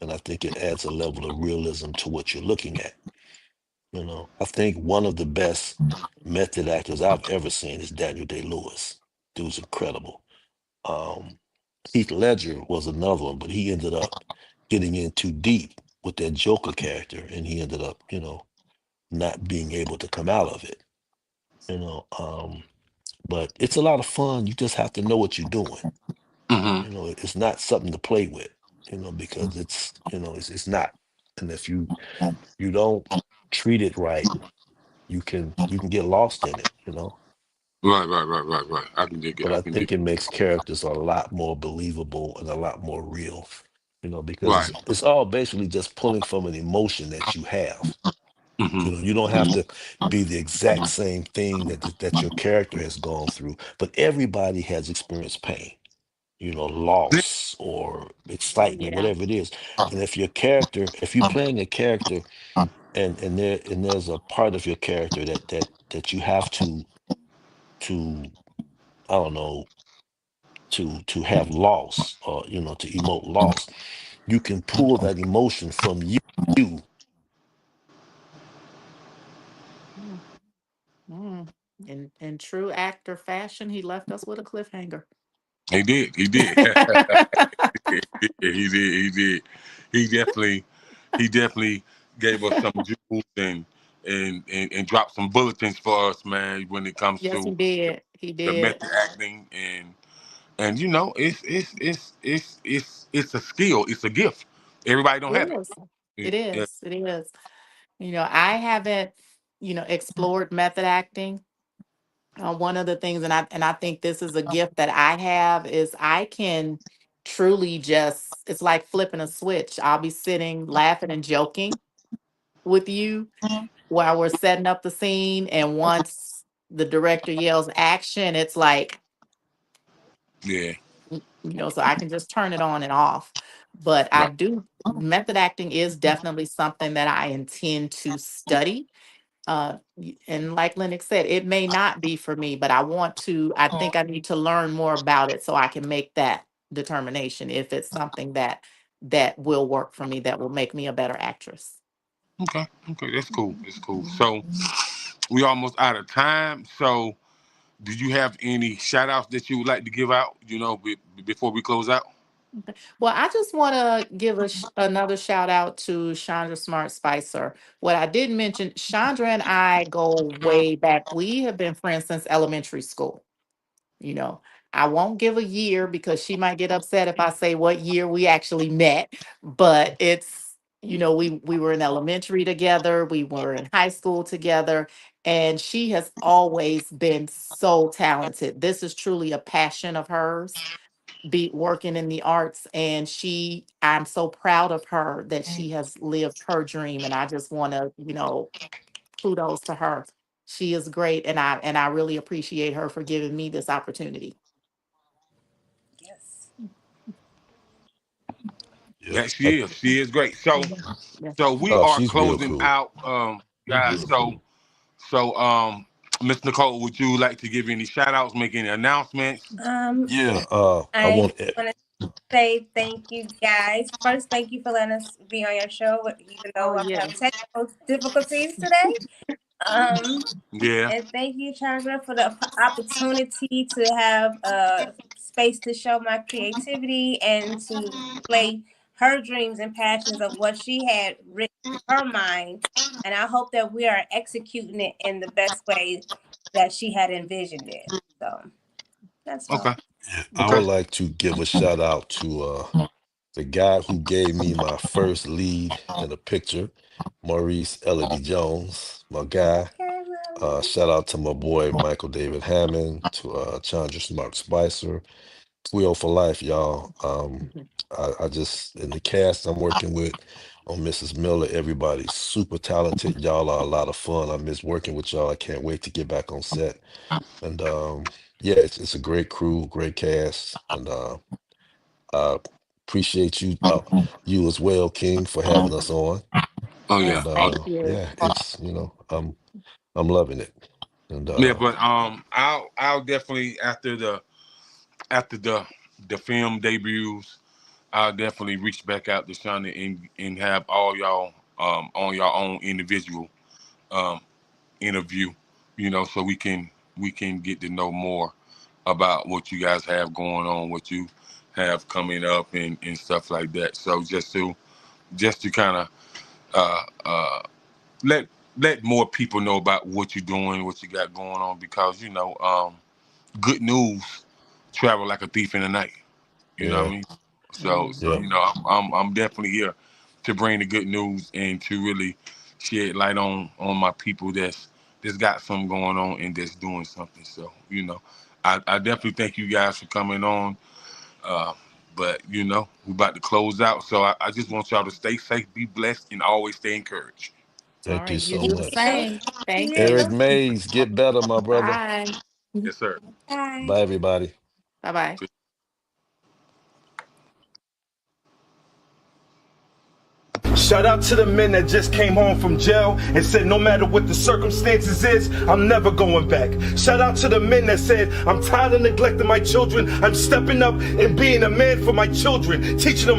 [SPEAKER 6] and I think it adds a level of realism to what you're looking at. I think one of the best method actors I've ever seen is Daniel Day-Lewis. Dude's incredible. um Heath Ledger was another one, but he ended up getting in too deep with that Joker character, and he ended up, not being able to come out of it. You know, but it's a lot of fun. You just have to know what you're doing.
[SPEAKER 5] Hmm.
[SPEAKER 6] It's not something to play with. Because it's not. And if you don't treat it right, you can get lost in it.
[SPEAKER 5] Right, right, right, right, right. I can dig it.
[SPEAKER 6] But
[SPEAKER 5] I
[SPEAKER 6] I
[SPEAKER 5] can dig
[SPEAKER 6] think it makes characters a lot more believable and a lot more real.
[SPEAKER 5] it.
[SPEAKER 6] Because
[SPEAKER 5] Right.
[SPEAKER 6] it's all basically just pulling from an emotion that you have.
[SPEAKER 5] Hmm.
[SPEAKER 6] You don't have to be the exact same thing that your character has gone through, but everybody has experienced pain, loss or excitement,
[SPEAKER 3] Yeah.
[SPEAKER 6] whatever it is. And if you're playing a character and there's a part of your character that you have to I don't know to have loss, or to emote loss, you can pull that emotion from you.
[SPEAKER 3] Mm, mm. In true actor fashion, he left us with a cliffhanger.
[SPEAKER 5] He did. He did. He did. He did. He did. He definitely. He definitely gave us some jewels and dropped some bulletins for us, man. When it comes
[SPEAKER 3] Yes, he
[SPEAKER 5] to
[SPEAKER 3] did. He
[SPEAKER 5] the
[SPEAKER 3] did.
[SPEAKER 5] method acting and it's a skill. It's a gift. Everybody don't
[SPEAKER 3] It
[SPEAKER 5] have it.
[SPEAKER 3] is. It
[SPEAKER 5] Yeah.
[SPEAKER 3] is. It is. I haven't, explored method acting. One of the things, and I think this is a gift that I have, is I can truly just, it's like flipping a switch. I'll be sitting laughing and joking with you while we're setting up the scene. And once the director yells action, it's like,
[SPEAKER 5] Yeah.
[SPEAKER 3] so I can just turn it on and off. But I
[SPEAKER 5] Right.
[SPEAKER 3] do, method acting is definitely something that I intend to study. And like Lennox said, it may not be for me, but I think I need to learn more about it so I can make that determination if it's something that will work for me, that will make me a better actress.
[SPEAKER 5] Okay. Okay. That's cool. That's cool. So we almost out of time. So do you have any shout outs that you would like to give out, before we close out?
[SPEAKER 3] Okay. Well, I just want to give another shout out to Chandra Smart Spicer. What I didn't mention, Chandra and I go way back. We have been friends since elementary school. You know, I won't give a year because she might get upset if I say what year we actually met, but we were in elementary together, we were in high school together, and she has always been so talented. This is truly a passion of hers, be working in the arts, and I'm so proud of her that she has lived her dream, and I just want to, kudos to her. She is great, and I really appreciate her for giving me this opportunity.
[SPEAKER 4] Yes.
[SPEAKER 6] Yeah.
[SPEAKER 5] Yeah, she is. She is great. So
[SPEAKER 3] Mhm. Yeah.
[SPEAKER 5] so we
[SPEAKER 6] Oh,
[SPEAKER 5] are
[SPEAKER 6] she's real
[SPEAKER 5] closing
[SPEAKER 6] cool.
[SPEAKER 5] out, guys. So Miss Nicole, would you like to give any shout outs, make any announcements?
[SPEAKER 6] Yeah. I
[SPEAKER 4] I
[SPEAKER 6] want.
[SPEAKER 4] just want to say thank you guys. First, thank you for letting us be on your show, even
[SPEAKER 3] Oh
[SPEAKER 4] though I'm
[SPEAKER 3] yeah.
[SPEAKER 4] having technical difficulties today. Um,
[SPEAKER 5] Yeah.
[SPEAKER 4] and thank you, Chandra, for the opportunity to have a space to show my creativity and to display her dreams and passions of what she had written in her mind. And I hope that we are executing it in the best way that she had envisioned it. So that's all.
[SPEAKER 5] Okay.
[SPEAKER 6] I
[SPEAKER 5] Okay.
[SPEAKER 6] would like to give a shout out to the guy who gave me my first lead in a picture, Maurice Ellaby Jones, my guy. Shout out to my boy Michael David Hammond, to Chandra Smart Spicer, Twilio for life, y'all. I just in the cast I'm working with on Mrs. Miller, everybody's super talented. Y'all are a lot of fun. I miss working with y'all. I can't wait to get back on set. And yeah, it's a great crew, great cast, and I appreciate you you as well, King, for having us on.
[SPEAKER 5] Oh yeah.
[SPEAKER 6] And
[SPEAKER 5] Oh
[SPEAKER 3] Thank you.
[SPEAKER 6] yeah, it's I'm loving it. And
[SPEAKER 5] yeah. But I'll definitely after the film debuts, I'll definitely reach back out to Shonda and have all y'all on your own individual um interview, so we can get to know more about what you guys have going on, what you have coming up and stuff like that. So just to kind of let let more people know about what you're doing, what you got going on, because good news travel like a thief in the night. You know what I
[SPEAKER 6] yeah,
[SPEAKER 5] mean? So
[SPEAKER 6] yeah.
[SPEAKER 5] I'm definitely here to bring the good news and to really shed light on my people that's got something going on and that's doing something. So I definitely thank you guys for coming on. Uh, but we're about to close out, so I just want y'all to stay safe, be blessed, and always stay encouraged.
[SPEAKER 3] All
[SPEAKER 6] Thank you
[SPEAKER 3] right. You
[SPEAKER 6] so
[SPEAKER 3] do the
[SPEAKER 6] much.
[SPEAKER 3] same. Thank
[SPEAKER 6] Eric
[SPEAKER 3] you.
[SPEAKER 6] Mays, get better, my brother.
[SPEAKER 3] Bye.
[SPEAKER 5] Yes, sir.
[SPEAKER 6] Bye, everybody.
[SPEAKER 3] Bye bye.
[SPEAKER 1] Shout out to the men that just came home from jail and said no matter what the circumstances is, I'm never going back. Shout out to the men that said I'm tired of neglecting my children. I'm stepping up and being a man for my children, teaching them